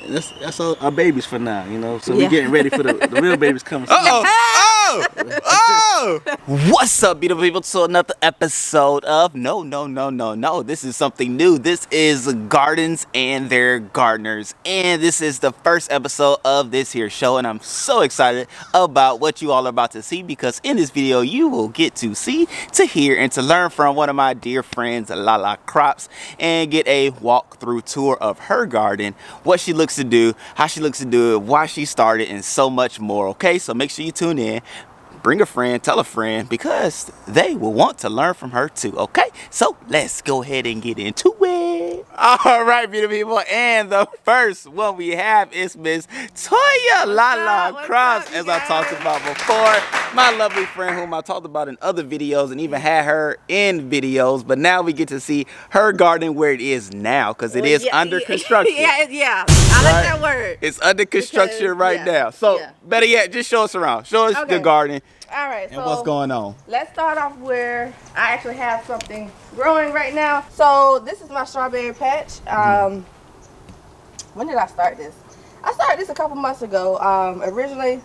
that's all our babies for now, you know. So we're getting ready for the real babies coming soon. What's up, beautiful people? To another episode of No. This is something new. This is Gardens and Their Gardeners, and this is the first episode of this here show, and I'm so excited about what you all are about to see, because in this video you will get to see, to hear, and to learn from one of my dear friends, Lala Crops, and get a walkthrough tour of her garden, what she looks to do, how she looks to do it, why she started, and so much more. Okay, so make sure you tune in. Bring a friend, tell a friend, because they will want to learn from her too, okay? So let's go ahead and get into it. All right, beautiful people, and the first one we have is Miss Toya Lala Crops, as I talked about before. My lovely friend whom I talked about in other videos and even had her in videos, but now we get to see her garden where it is now, because it is under construction. Yeah, I like that word. It's under construction right now. So better yet, just show us around. Show us the garden. All right, and what's going on? Let's start off where I actually have something growing right now. So this is my strawberry patch. When did I start this? I started this a couple months ago. Originally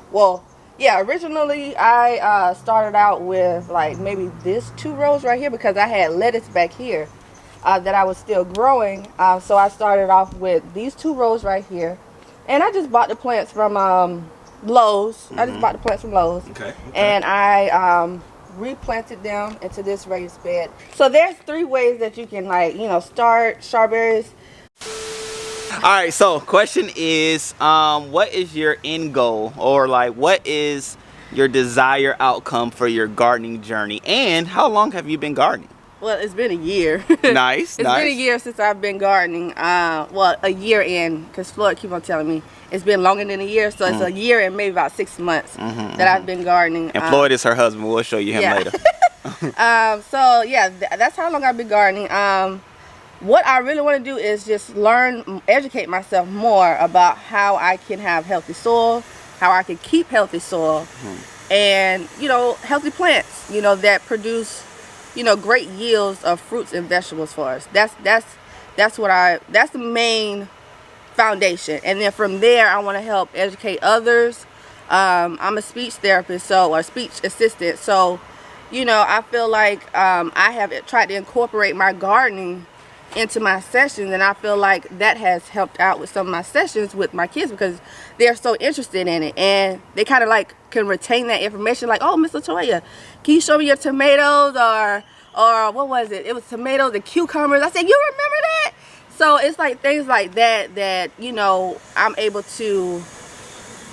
I started out with like maybe this 2 rows right here, because I had lettuce back here that I was still growing. So I started off with these 2 rows right here, and I just bought the plants from Lowe's. I just bought the plants from Lowe's. Okay. And I replanted them into this raised bed. So there's 3 ways that you can, like, you know, start strawberries. All right, so question is, what is your end goal, or like what is your desired outcome for your gardening journey, and how long have you been gardening? Well, it's been a year. Nice. It's been a year since I've been gardening. Well, a year in, because Floyd keep on telling me it's been longer than a year, so it's a year and maybe about 6 months that I've been gardening. And Floyd is her husband. We'll show you him later. So yeah, that's how long I've been gardening. What I really want to do is just educate myself more about how I can have healthy soil, how I can keep healthy soil, and, you know, healthy plants, you know, that produce, you know, great yields of fruits and vegetables for us. That's the main foundation. And then from there, I want to help educate others. I'm a speech therapist, or speech assistant, so, you know, I feel like I have tried to incorporate my gardening into my sessions, and I feel like that has helped out with some of my sessions with my kids, because they're so interested in it, and they kind of like can retain that information, like, oh, Miss Latoya, can you show me your tomatoes, or what was it? It was tomatoes and cucumbers. I said, you remember that? So it's like things like that, you know, I'm able to,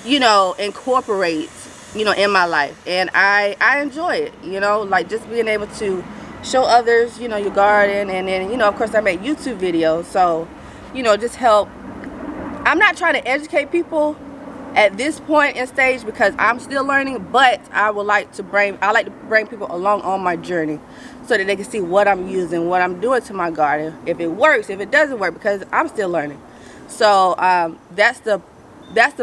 you know, incorporate, you know, in my life, and I enjoy it, you know, like just being able to show others, you know, your garden. And then, you know, of course I make YouTube videos, so, you know, just help. I'm not trying to educate people at this point in stage, because I'm still learning, but I like to bring people along on my journey, so that they can see what I'm using, what I'm doing to my garden, if it works, if it doesn't work, because I'm still learning. So that's the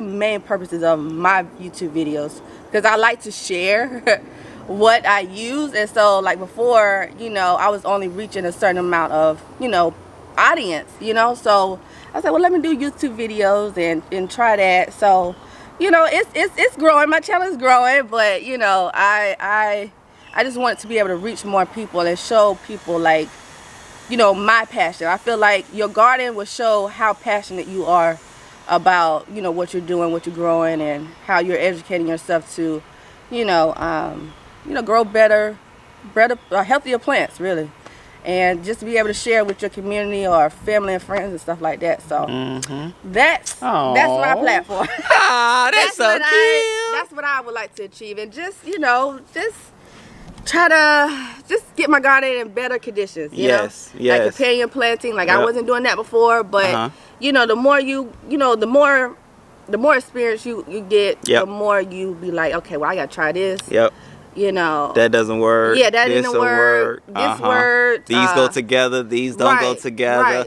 main purposes of my YouTube videos, because I like to share what I use. And so, like, before, you know, I was only reaching a certain amount of, you know, audience, you know, so I said, well, let me do YouTube videos and try that. So, you know, it's growing. My channel is growing, but, you know, I just want to be able to reach more people and show people, like, you know, my passion. I feel like your garden will show how passionate you are about, you know, what you're doing, what you're growing, and how you're educating yourself to, you know, grow better, healthier plants, really. And just to be able to share with your community or family and friends and stuff like that. So that's my platform. That's so cute. That's what I would like to achieve. And just, you know, just try to just get my garden in better conditions. You know? Like companion planting. Like, I wasn't doing that before, but you know, the more the more experience you get, the more you be like, okay, well, I gotta try this. You know, that doesn't work. Yeah, that didn't work. This worked. These go together. These don't go together.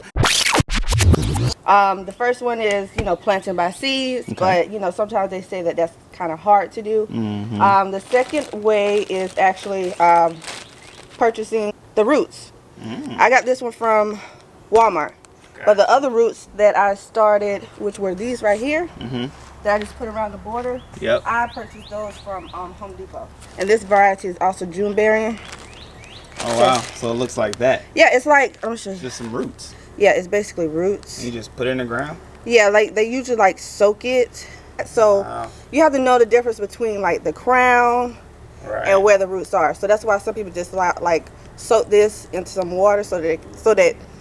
The first one is, you know, planting by seeds, but, you know, sometimes they say that that's kind of hard to do. The second way is actually purchasing the roots. I got this one from Walmart. But the other roots that I started, which were these right here, Mm-hmm. that I just put around the border, Yep. I purchased those from Home Depot. And this variety is also June bearing. Oh wow. So it looks like that. Yeah, it's like, I'm gonna show you. Just some roots. Yeah, it's basically roots. You just put it in the ground. Yeah, like they usually like soak it. So Wow. you have to know the difference between like the crown Right. and where the roots are. So that's why some people just like soak this into some water so that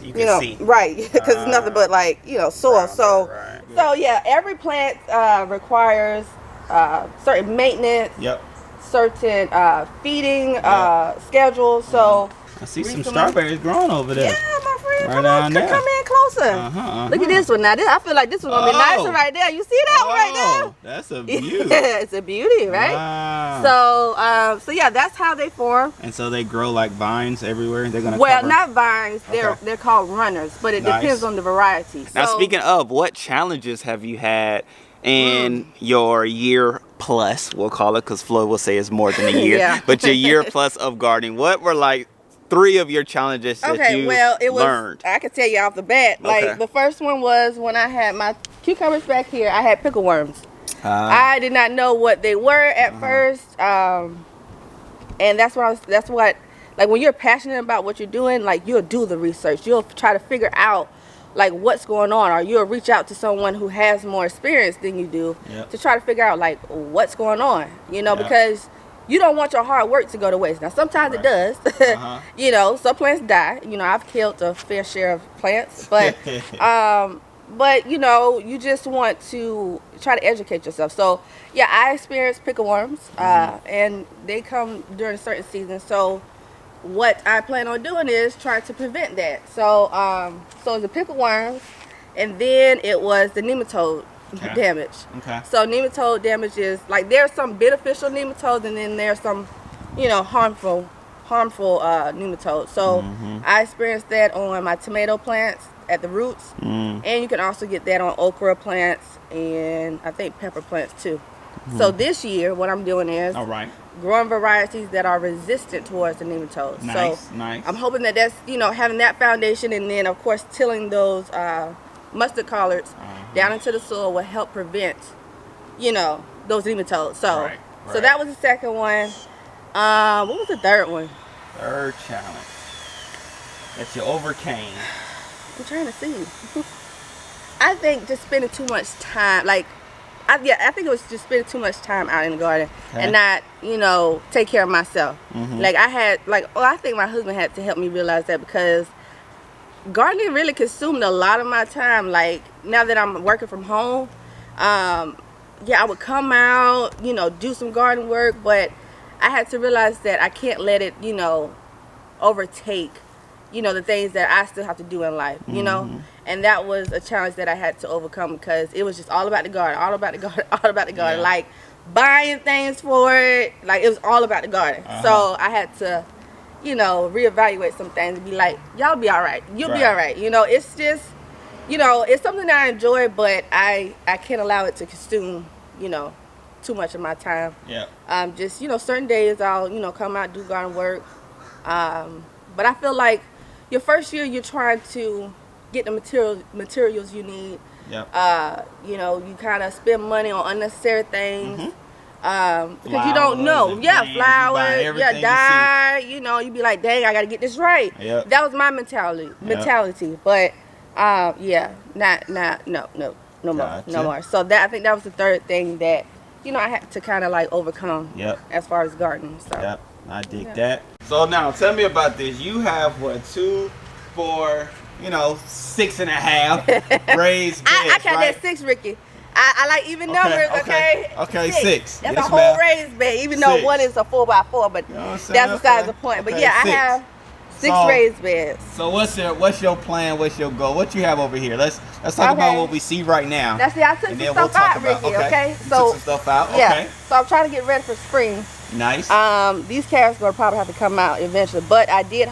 You you can know, see. right? Because it's nothing but like soil. Right, So right. so yeah, every plant requires certain maintenance, Yep. certain feeding Yeah. schedule. So I see some Recently- strawberries growing over yeah, there. my friend, Right come down on, there. come in closer. Uh-huh. Look at this one now. I feel like this one's gonna be Oh. nicer right there. You see that one right there? Oh, that's a beauty. Yeah, it's a beauty, right? Wow. So yeah, that's how they form. And so they grow like vines everywhere. They're gonna Well, cover. not vines. They're Okay. they're called runners, but it Nice. depends on the variety. Now, So- speaking of, what challenges have you had in your year plus? We'll call it, because Floyd will say it's more than a year. Yeah. But your year plus of gardening, what were like 3 of your challenges that okay, you well, it was. learned? I can tell you off the bat. Okay. Like the first one was when I had my cucumbers back here. I had pickle worms. I did not know what they were at first, and that's what. Like when you're passionate about what you're doing, like you'll do the research. You'll try to figure out like what's going on, or you'll reach out to someone who has more experience than you do Yep. to try to figure out like what's going on. Yeah. Because you don't want your hard work to go to waste. Now sometimes it does. Uh-huh. Some plants die. I've killed a fair share of plants, but you just want to try to educate yourself. So yeah, I experienced pickle worms, and they come during certain seasons. So what I plan on doing is trying to prevent that. So the pickle worms, and then it was the nematode Okay. damage. Okay. So nematode damage is like there's some beneficial nematodes, and then there's some, harmful nematodes. So I experienced that on my tomato plants at the roots, and you can also get that on okra plants and I think pepper plants too. So this year, what I'm doing is All right. growing varieties that are resistant towards the nematodes. Nice. So Nice. I'm hoping that that's having that foundation, and then of course tilling those mustard collards down into the soil will help prevent those nematodes. So Right, so right. that was the second one. What was the third one? Third challenge that you overcame. I'm trying to see. I think just spending too much time, I think it was just spending too much time out in the garden Okay. and not, take care of myself. Mhm. I think my husband had to help me realize that, because gardening really consumed a lot of my time. Like now that I'm working from home, I would come out, do some garden work, but I had to realize that I can't let it, overtake, the things that I still have to do in life, and that was a challenge that I had to overcome, because it was just all about the garden, all about the garden, all about the garden, Yeah. like buying things for it, like it was all about the garden. So I had to, reevaluate some things and be like, y'all be all right, you'll be Right. all right. It's just, it's something that I enjoy, but I can't allow it to consume, too much of my time. Yeah. Just certain days I'll come out, do garden work, but I feel like your first year you're trying to get the materials you need. Yep. You kind of spend money on unnecessary things, because you Flowers don't know. and Yeah, plants, you buy flowers, everything you dye. You be like, dang, I gotta get this right. Yep. That was my mentality. But no more, Gotcha. no more. So I think that was the third thing that I had to kind of like overcome. Yep. As far as gardening. So. Yep, I dig that. So now tell me about this. You have 2, 4, 6.5 raised beds, I count right? that 6, Ricky. I like even numbers, okay? Okay, 6. That's Yes, a whole ma'am. raised bed, even though 6. one is a 4x4, but You know what I'm saying? that's besides Okay. the point. But Okay, yeah, 6. I have 6 So- raised beds. So what's your plan? What's your goal? What you have over here? Let's talk about Okay. what we see right now. Now, see, I took and some then we'll stuff talk out, about Ricky, okay? You So, took some stuff out. yeah. Okay. So I'm trying to get ready for spring. Nice. These carrots gonna probably have to come out eventually, but I did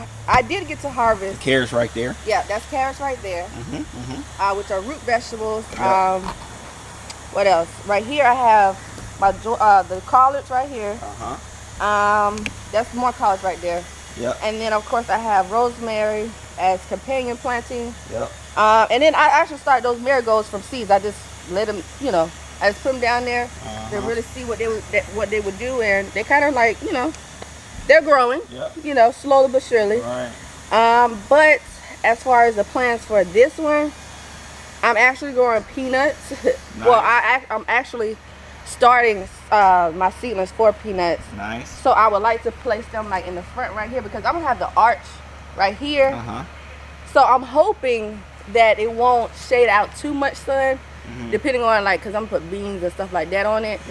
get to harvest. Carrots right there. Yeah, that's carrots right there, which are root vegetables. Yep. What else? Right here I have my the collards right here. That's more collards right there. Yep. And then of course I have rosemary as companion planting. Yep. And then I actually started those marigolds from seeds. I just let them, you know, I just put them down there to really see what they would do, and they kind of like, you know, they're growing, you know, slowly but surely. Right. But as far as the plans for this one, I'm actually growing peanuts. Nice. Well, I'm actually starting my seedlings for peanuts. Nice. So I would like to place them like in the front right here, because I'm gonna have the arch right here. So I'm hoping that it won't shade out too much sun, depending on like, because I'm gonna put beans and stuff like that on it.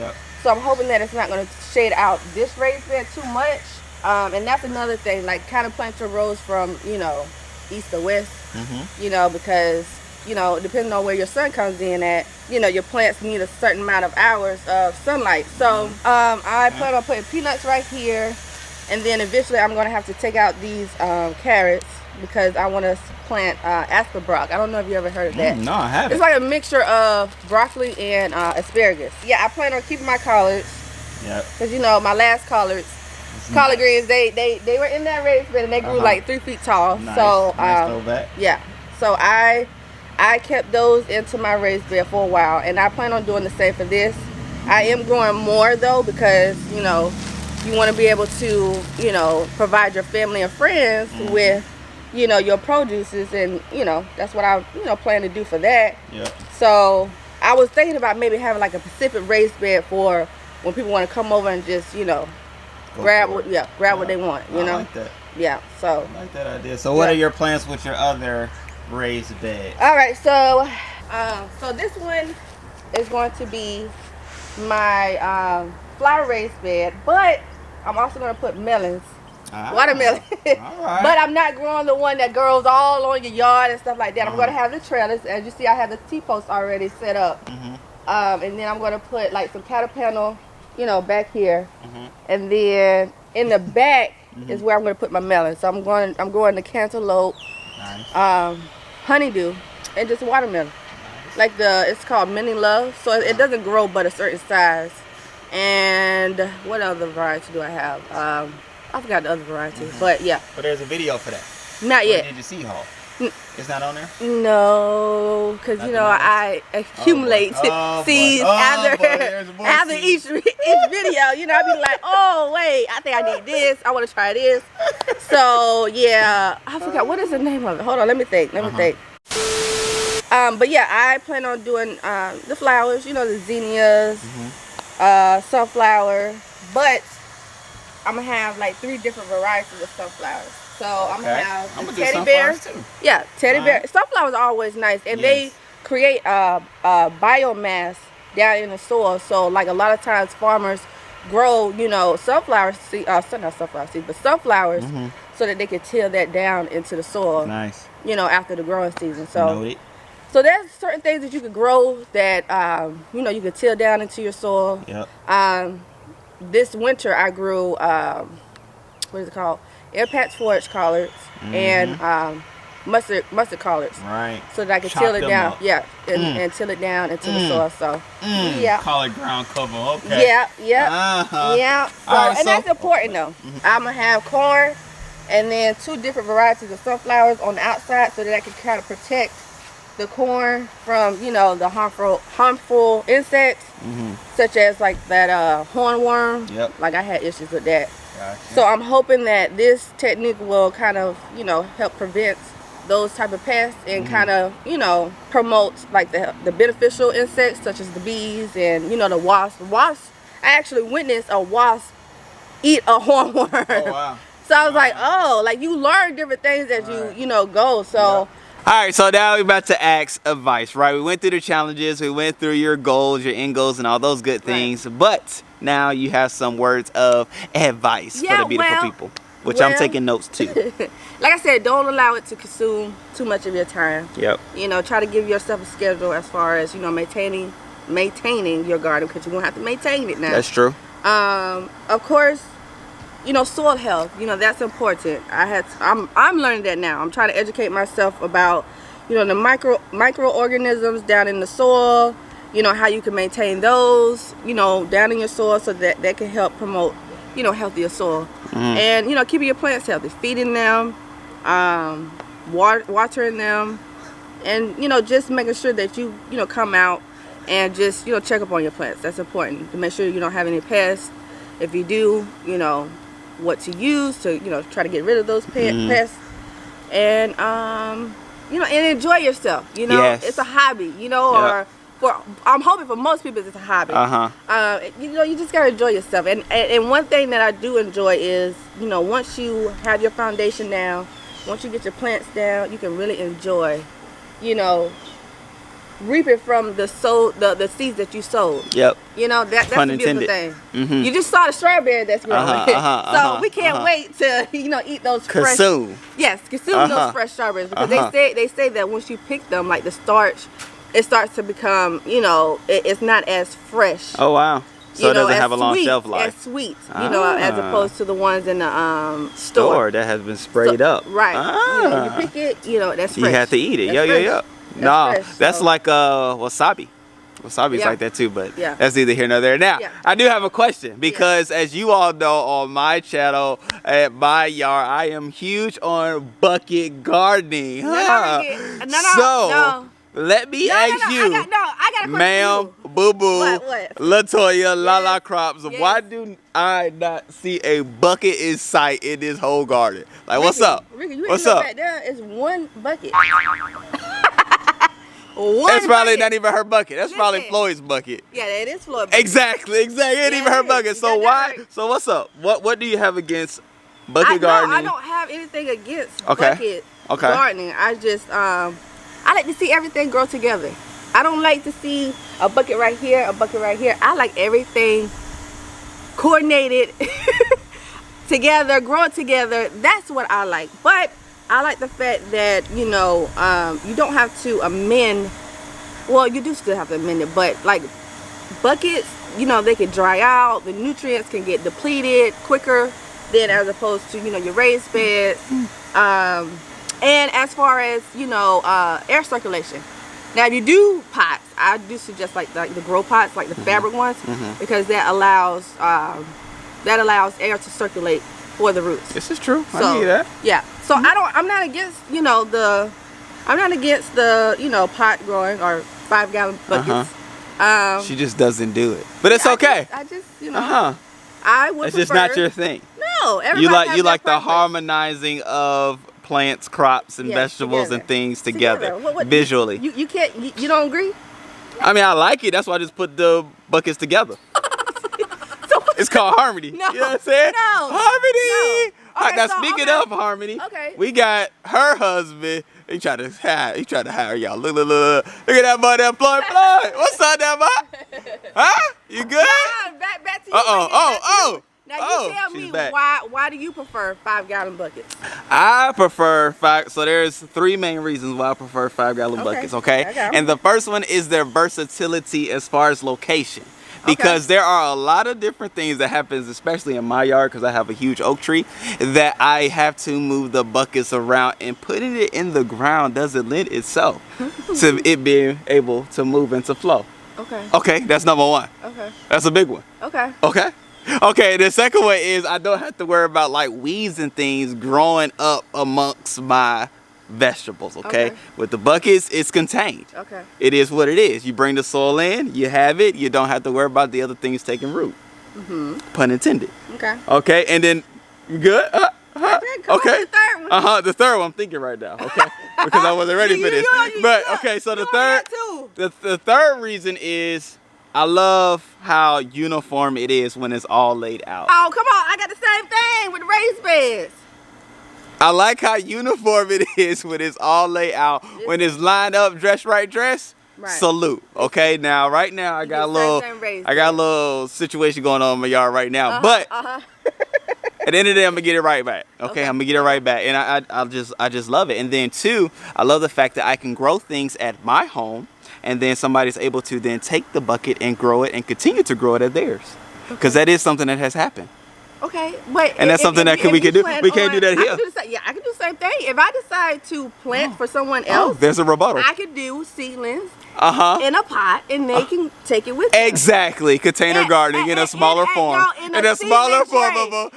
So I'm hoping that it's not gonna shade out this raised bed too much. And that's another thing, like kind of plant your rows from, you know, east or west, you know, because, you know, depending on where your sun comes in at, you know, your plants need a certain amount of hours of sunlight. So I plan on putting peanuts right here, and then eventually I'm going to have to take out these carrots, because I want to plant asperbrock. I don't know if you ever heard of that. No, I haven't. It's like a mixture of broccoli and asparagus. Yeah, I plan on keeping my collards. Because, you know, my last collard greens, they were in that raised bed, and they grew like 3 feet tall. Nice. So Nice. yeah, so I kept those into my raised bed for a while, and I plan on doing the same for this. I am growing more though, because, you know, you want to be able to, you know, provide your family and friends with, you know, your produces, and, you know, that's what I, you know, plan to do for that. So I was thinking about maybe having like a Pacific raised bed for when people want to come over and just, you know, grab what they want, you know. I like that. Yeah, so I like that idea. So what are your plans with your other raised bed? All right, so so this one is going to be my flower raised bed, but I'm also going to put melons, watermelon. But I'm not growing the one that grows all on your yard and stuff like that. I'm going to have the trellis. As you see, I have the T-post already set up. And then I'm going to put like some cattle panel, you know, back here. And then in the back is where I'm going to put my melons. So I'm growing the cantaloupe, honeydew, and just watermelon. Like it's called Mini Love. So it doesn't grow but a certain size. And what other variety do I have? I forgot the other variety, but yeah. But there's a video for that. Not yet. Did you see haul? It's not on there? No, because you know I accumulate seeds after each video. You know, I be like, oh wait, I think I need this. I want to try this. So yeah, I forgot what is the name of it. Hold on, let me think. But yeah, I plan on doing the flowers. You know, the zinnias, sunflower. But I'm gonna have like 3 different varieties of sunflowers. So I'm gonna have teddy bears. Yeah, teddy bear. Sunflowers are always nice, and they create biomass down in the soil. So like a lot of times farmers grow, you know, sunflower seed, not sunflower seeds, but sunflowers, so that they can till that down into the soil. Nice. You know, after the growing season. So so there's certain things that you could grow that you know, you could till down into your soil. This winter I grew what is it called? Air patch forage collards and mustard collards. Right. So that I could till it down. And till it down into the soil. So collard ground cover. Okay. So that's important though. I'm gonna have corn and then 2 different varieties of sunflowers on the outside, so that I can kind of protect the corn from, you know, the harmful insects, such as like that hornworm. Like I had issues with that. So I'm hoping that this technique will kind of, you know, help prevent those type of pests and kind of, you know, promote like the beneficial insects such as the bees and, you know, the wasps. Wasps, I actually witnessed a wasp eat a hornworm. Oh, wow. So I was like, oh, like you learn different things as you know, go. So. All right, so now we're about to ask advice, right? We went through the challenges, we went through your goals, your end goals, and all those good things. But now you have some words of advice for the beautiful people, which I'm taking notes too. Like I said, don't allow it to consume too much of your time. You know, try to give yourself a schedule as far as, you know, maintaining your garden, because you're gonna have to maintain it now. That's true. Of course, you know, soil health, you know, that's important. I'm learning that now. I'm trying to educate myself about, you know, the microorganisms down in the soil, you know, how you can maintain those, you know, down in your soil, so that that can help promote, you know, healthier soil. And, you know, keeping your plants healthy, feeding them, watering them, and just making sure that you come out and just check up on your plants. That's important, to make sure you don't have any pests. If you do, what to use to try to get rid of those pests, and and enjoy yourself. Yes. It's a hobby, or I'm hoping for most people it's a hobby. You just gotta enjoy yourself. And one thing that I do enjoy is, once you have your foundation down, once you get your plants down, you can really enjoy, reaping from the seeds that you sowed. Yep. That's Pun the beautiful intended. thing. You just saw the strawberry that's growing. So we can't wait to eat those fresh. Consume. Yes, consume those fresh strawberries, because they say that once you pick them, like the starch, it starts to become, it's not as fresh. Oh wow. So it doesn't have a long shelf life. As sweet, as opposed to the ones in the store that has been sprayed up. Right. You pick it, that's fresh. You have to eat it. That's No, fresh, that's so. like wasabi. Wasabi's Yeah. like that too, but Yeah. that's neither here nor there. Now, Yeah. I do have a question, because as you all know, on my channel at my yard, I am huge on bucket gardening. No. So let me ask you, I got a question ma'am, for you. Boo Boo, What? Latoya, Lala Yes. Crops, Yes. why do I not see a bucket in sight in this whole garden? Like, what's Ricky, up? Ricky, you What's ain't know up? back there is one bucket. That's probably bucket. not even her bucket. That's probably Listen. Floyd's bucket. Yeah, it is Floyd. Exactly. It ain't even her it is. bucket. You So got that why? right. So what's up? What do you have against bucket No, gardening? I don't have anything against Okay. bucket Okay. gardening. I just I like to see everything grow together. I don't like to see a bucket right here, a bucket right here. I like everything coordinated together, growing together. That's what I like. But I like the fact that you don't have to amend. Well, you do still have to amend it, but like buckets, they can dry out. The nutrients can get depleted quicker than as opposed to your raised beds. And as far as air circulation. Now, if you do pots, I do suggest like the grow pots, like the fabric ones, because that allows air to circulate for the roots. This is true. I So, hear that. Yeah. So I'm not against the pot growing or 5-gallon buckets. She just doesn't do it, but it's okay. I just I would It's prefer. just not your thing. No, everybody You has like their the preference. harmonizing of plants, crops, and Yes, vegetables together. and things together What- visually. You can't. You don't agree? I mean, I like it. That's why I just put the buckets together. It's called harmony. No. You know what I'm saying? No. Harmony. No. Okay, Now, so, speaking okay. of harmony, Okay. we got her husband. He tried to hire y'all. Look at that boy there, Floyd. What's up, there, boy? Huh? You good? Back to you. Oh. Now you tell she's me back. why do you prefer 5-gallon buckets? I prefer so there's 3 main reasons why I prefer 5-gallon Okay. buckets, okay? I got 'em. And the first one is their versatility as far as location. Because there are a lot of different things that happens, especially in my yard, because I have a huge oak tree, that I have to move the buckets around, and putting it in the ground doesn't lend itself to it being able to move and to flow. Okay. Okay, that's number 1. Okay. That's a big one. Okay. Okay, the second one is I don't have to worry about like weeds and things growing up amongst my vegetables, okay? With the buckets, it's contained. Okay. It is what it is. You bring the soil in, you have it, you don't have to worry about the other things taking root. Pun intended. Okay. Okay, and then, you good? Come on Okay. with the third one. The third one I'm thinking right now, okay? Because I wasn't ready for this. But, okay, so the third reason is I love how uniform it is when it's all laid out. Oh, come on. I got the same thing with the raised beds. I like how uniform it is when it's all laid out. When it's lined up, dress right. Salute. Okay, now right now I got a little situation going on in my yard right now. But at the end of the day, I'm gonna get it right back. Okay, I'm gonna get it right back, and I just love it. And then 2, I love the fact that I can grow things at my home, and then somebody's able to then take the bucket and grow it and continue to grow it at theirs, because that is something that has happened. Okay, but And that's something that we can do. We can't do that here. I can do the same thing. If I decide to plant for someone else, there's a rebuttal. I could do seedlings Uh-huh. in a pot, and they can take it with them. Exactly. Container gardening in a smaller form. In a smaller form,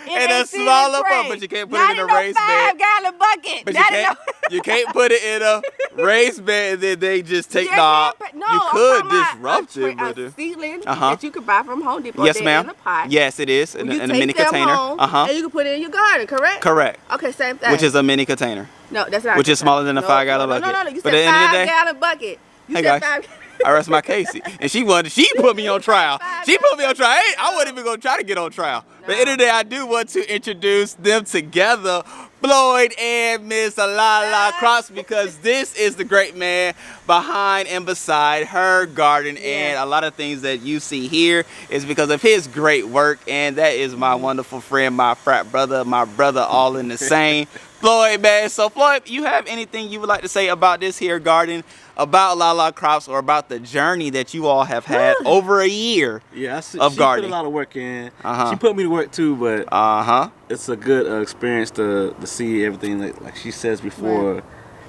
in a smaller form. But you can't put it in a raised bed. 5-gallon bucket. But you can't put it in a raised bed and then they just take No, you could disrupt it, but a seedling Uh-huh. that you could buy from Home Depot. yes, they're ma'am. In a pot. Yes, it is in You a take mini them container. home, Uh-huh. And you can put it in your garden, correct? Correct. Okay, same thing. Which is a mini container. No, that's not. which is smaller than a 5-gallon no, bucket. No, you But said at the end of the day- 5-gallon bucket. You Hey, said guys. 5. I rest my case. And she put me on trial. She put me on trial. Hey, I wasn't even gonna try to get on trial. But at the end of the day, I do want to introduce them together, Floyd and Miss Lala Crops, because this is the great man behind and beside her garden. And a lot of things that you see here is because of his great work. And that is my wonderful friend, my frat brother, my brother, all in the same. Floyd, man. So Floyd, you have anything you would like to say about this here garden, about Lala Crops, or about the journey that you all have had over a year of she gardening? put a lot of work in. Uh-huh. She put me to work too, but Uh-huh. it's a good experience to see everything that, like she says before,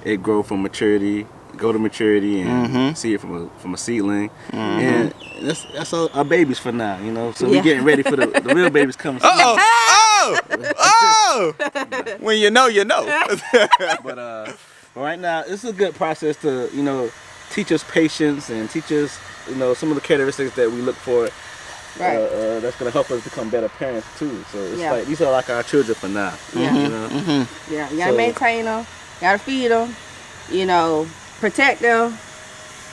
it grow from maturity, go to maturity, and see it from a seedling. And that's all our babies for now, you know. So we're getting ready for the real babies coming soon. Oh! When you know, you know. But right now, it's a good process to, you know, teach us patience and teach us, you know, some of the characteristics that we look for. Right. That's gonna help us become better parents too. So it's Yeah. like these are like our children for now. Yeah. You know? Yeah, you gotta maintain them, gotta feed them, you know, protect them,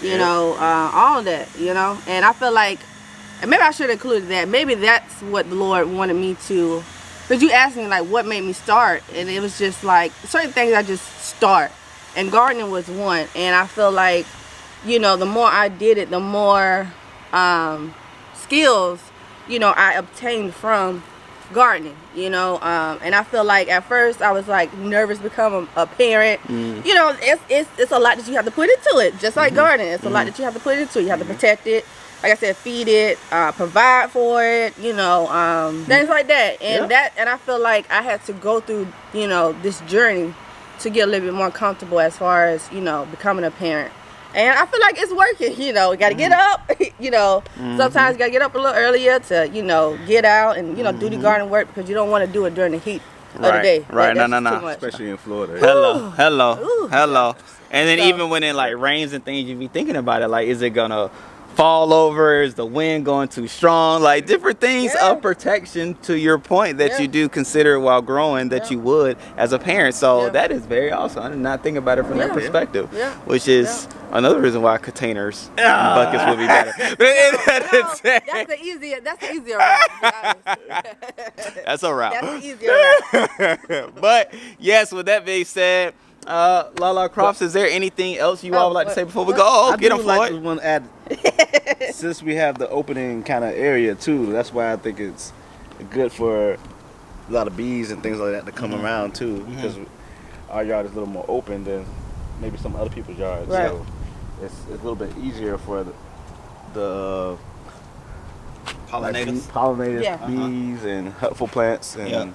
you know, all of that, you know. And I feel like, and maybe I should have included that. Maybe that's what the Lord wanted me to, because you asked me like what made me start, and it was just like certain things I just start, and gardening was one. And I feel like, you know, the more I did it, the more skills, you know, I obtained from gardening, you know. And I feel like at first I was like nervous to become a parent. You know, it's a lot that you have to put into it, just like gardening. It's a lot that you have to put into it. You have to protect it, like I said, feed it, provide for it, you know, things like that. And and I feel like I had to go through, you know, this journey to get a little bit more comfortable as far as, you know, becoming a parent. And I feel like it's working, you know. You got to get up, you know. Sometimes you got to get up a little earlier to, you know, get out and, you know, do the garden work, because you don't want to do it during the heat of the day. Right, That's no. too much. Especially in Florida. Hello. And then even when it like rains and things, you be thinking about it, like, is it gonna fall over? Is the wind going too strong? Like different things of protection, to your point, that you do consider while growing that you would as a parent. So that is very awesome. I did not think about it from that perspective, which is another reason why containers and buckets would be better. But That's the easier route, to be honest. that's a wrap. That's the easier route. But yes, with that being said, Lala Crops, is there anything else you all would like to say before we go? Oh, get them, Floyd. I do want to add, since we have the opening kind of area too, that's why I think it's good for a lot of bees and things like that to come around too, because our yard is a little more open than maybe some other people's yards. Right. So it's a little bit easier for the pollinators, bees and helpful plants and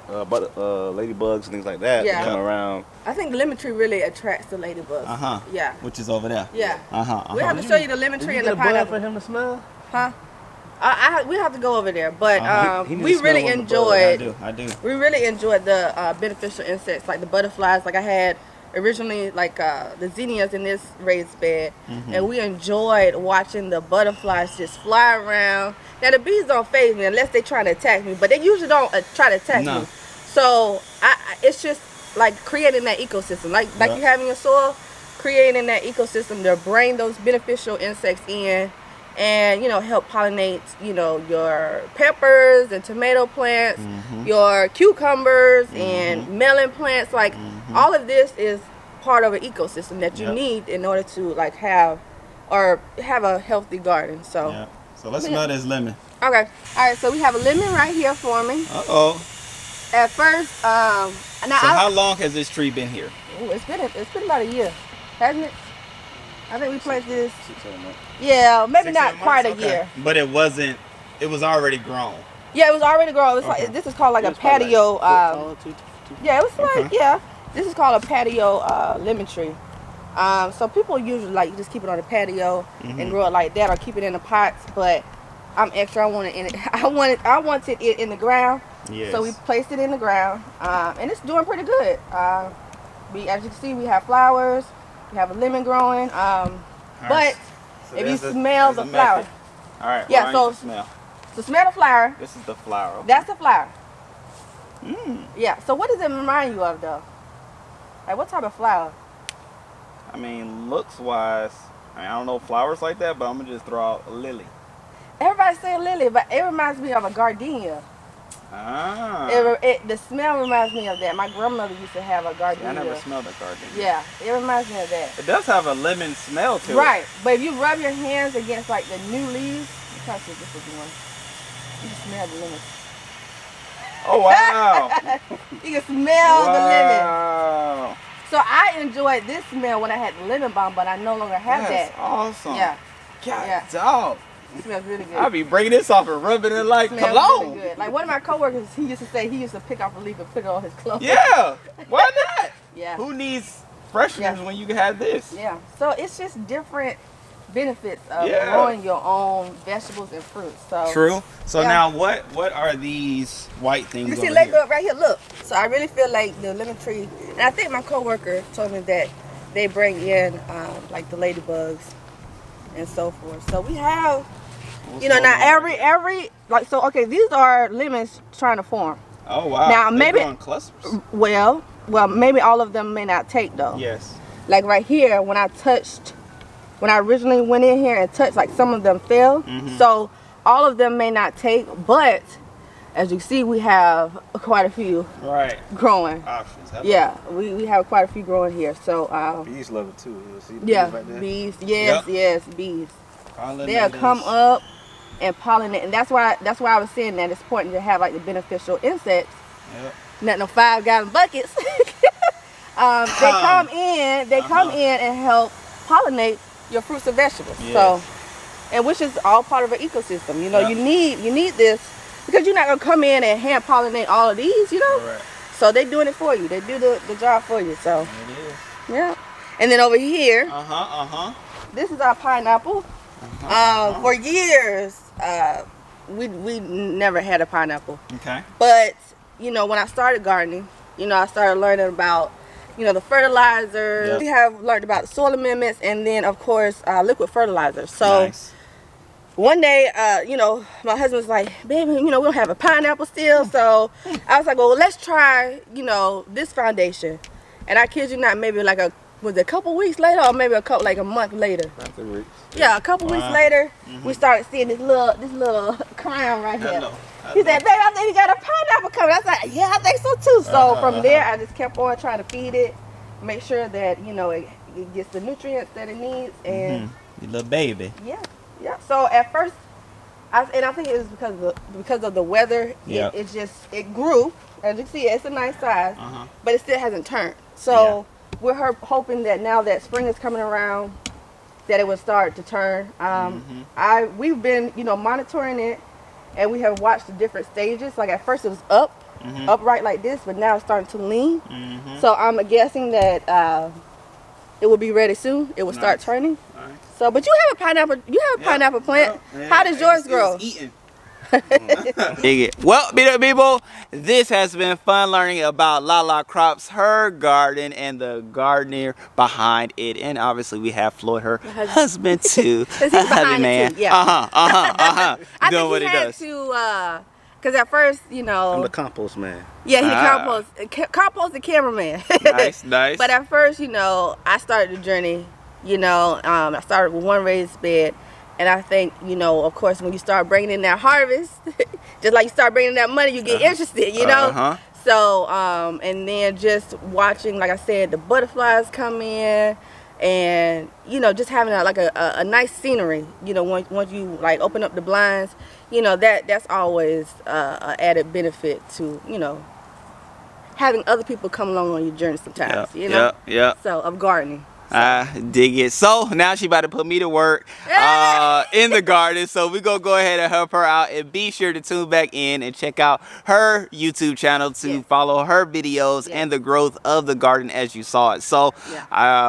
ladybugs and things like that to come around. I think the lemon tree really attracts the ladybugs. Yeah. Which is over there. Yeah. We have to show you the lemon tree and the Is it a bud pineapple. for him to smell? Huh? We have to go over there, but he needs we to smell really one of the buds. enjoyed. I do. We really enjoyed the beneficial insects, like the butterflies. Like I had originally like the zinnias in this raised bed, and we enjoyed watching the butterflies just fly around. Now the bees don't faze me unless they try to attack me, but they usually don't try to attack me. So it's just like creating that ecosystem, like you have in your soil, creating that ecosystem to bring those beneficial insects in, and you know, help pollinate, you know, your peppers and tomato plants, your cucumbers and melon plants. Like all of this is part of an ecosystem that you need in order to like have a healthy garden. So So let's smell this lemon. okay, all right. So we have a lemon right here for me. At first, now how long has this tree been here? it's been about a year, hasn't it? I think we planted this. 6 7 months. Yeah, maybe 6, not 7 quite months? a year. But it was already grown. Yeah, it was already grown. It's Okay. like this is called like It a was probably patio. like foot tall, two- Yeah, it was Okay. like yeah. This is called a patio lemon tree. So people usually like just keep it on the patio and grow it like that, or keep it in the pots. But I'm extra. I want it in it. I wanted it in the ground. Yes. So we placed it in the ground, and it's doing pretty good. As you can see, we have flowers. We have a lemon growing. But So if you there's a- smell there's the a flower, method. All right. Yeah, well, I so- need to smell. so smell the flower. This is the flower. That's the flower. Mm. Yeah. So what does it remind you of, though? Like what type of flower? I mean, looks wise, I don't know flowers like that, but I'm gonna just throw out a lily. Everybody say lily, but it reminds me of a gardenia. Ah. The smell reminds me of that. My grandmother used to have a See, gardenia. I never smelled a gardenia. Yeah, it reminds me of that. It does have a lemon smell to it. Right, but if you rub your hands against like the new leaves, you can't see this is one. You can smell the lemon. Oh wow. You can smell the lemon. Wow. So I enjoyed this smell when I had the lemon balm, but I no longer have That's that. awesome. Yeah, God, Yeah. dog. it smells really good. I'll be breaking this off and rubbing it like Smells cologne. really good. Like one of my coworkers, he used to say he used to pick off a leaf and put it on his clothes. Yeah. Why not? Yeah. Who needs freshness Yeah. when you can have this? Yeah. So it's just different benefits of Yeah. growing your own vegetables and fruits. So True. So Yeah. now what are these white things you see, over leg here? up right here. Look. So I really feel like the lemon tree, and I think my coworker told me that they bring in like the ladybugs and so forth. So we have, What's you know, going now on right here? every like so. Okay, these are lemons trying to form. Oh wow. now, They maybe- grow in clusters. Well, maybe all of them may not take though. Yes. Like right here, when I originally went in here and touched, like some of them fell. Mhm. So all of them may not take, but as you see, we have quite a few Right. growing. Options. Hello. Yeah, we have quite a few growing here. So Bees love it too. You see the yeah, bees right there? bees, yes, Yep. yes, bees. Pollinators. They'll come up and pollinate, and that's why I was saying that it's important to have like the beneficial insects, Yep. not no 5-gallon buckets. They come in and help pollinate your fruits and vegetables. Yes. So, and which is all part of an ecosystem. You know, Yep. you need this because you're not gonna come in and hand pollinate all of these. You know, Correct. so they're doing it for you. They do the job for you. So It is. yeah. And then over here, this is our pineapple. For years, we never had a pineapple. Okay. But, you know, when I started gardening, you know, I started learning about, you know, the fertilizers. Yep. We have learned about the soil amendments and then, of course, liquid fertilizers. So Nice. one day, you know, my husband was like, baby, you know, we don't have a pineapple still. So I was like, well, let's try, you know, this foundation. And I kid you not, maybe like was it a couple weeks later or maybe like a month later? About 3 weeks. Yeah, a couple weeks Wow. later, we started seeing this little crown right here. Hello. He said, baby, I think you got a pineapple coming. I was like, yeah, I think so too. So from there, I just kept on trying to feed it, make sure that, you know, it gets the nutrients that it needs. And Your little baby. yeah. So at first, I think it was because of the weather, Yeah. it grew. As you can see, it's a nice size, Uh-huh. but it still hasn't turned. So we're hoping that now that spring is coming around, that it will start to turn. We've been, you know, monitoring it, and we have watched the different stages. Like at first it was upright like this, but now it's starting to lean. So I'm guessing that it will be ready soon. It will start Nice. turning. Nice. So, but you have a pineapple. You have a pineapple plant. Yeah. How does yours grow? Eating. Dig it. Well, people, this has been fun learning about Lala Crops, her garden, and the gardener behind it. And obviously, we have Floyd, her husband, too. 'Cause he's behind it, man. too, yeah. Doing I think what he he had does. to, because at first, you know, I'm the compost man. yeah, he Ah. compost the cameraman. Nice, nice. But at first, you know, I started the journey. You know, I started with one raised bed, and I think, you know, of course, when you start bringing in that harvest, just like you start bringing in that money, you get interested. You know. Uh-huh. So, and then just watching, like I said, the butterflies come in, and you know, just having a nice scenery. You know, once you like open up the blinds, you know, that's always an added benefit to, you know, having other people come along on your journey sometimes. You know, Yeah. so of gardening. So. Dig it. So now she about to put me to work in the garden. So we gonna go ahead and help her out, and be sure to tune back in and check out her YouTube channel to follow her videos and the growth of the garden as you saw it. So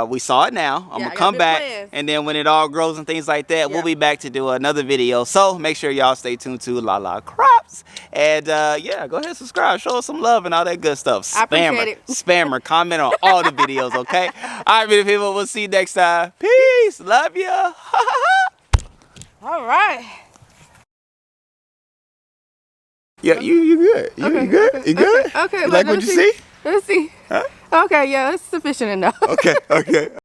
we saw it now. I'm gonna come back, and then when it all grows and things like that, we'll be back to do another video. So make sure y'all stay tuned to Lala Crops, and yeah, go ahead and subscribe, show us some love and all that good stuff. Spammer, comment on all the videos, okay? All right, beautiful people, we'll see you next time. Peace, love ya. All right. Yeah, you good. You good? You good? Okay. You like what you see? Let's see. Huh? Okay, yeah, it's sufficient enough. Okay.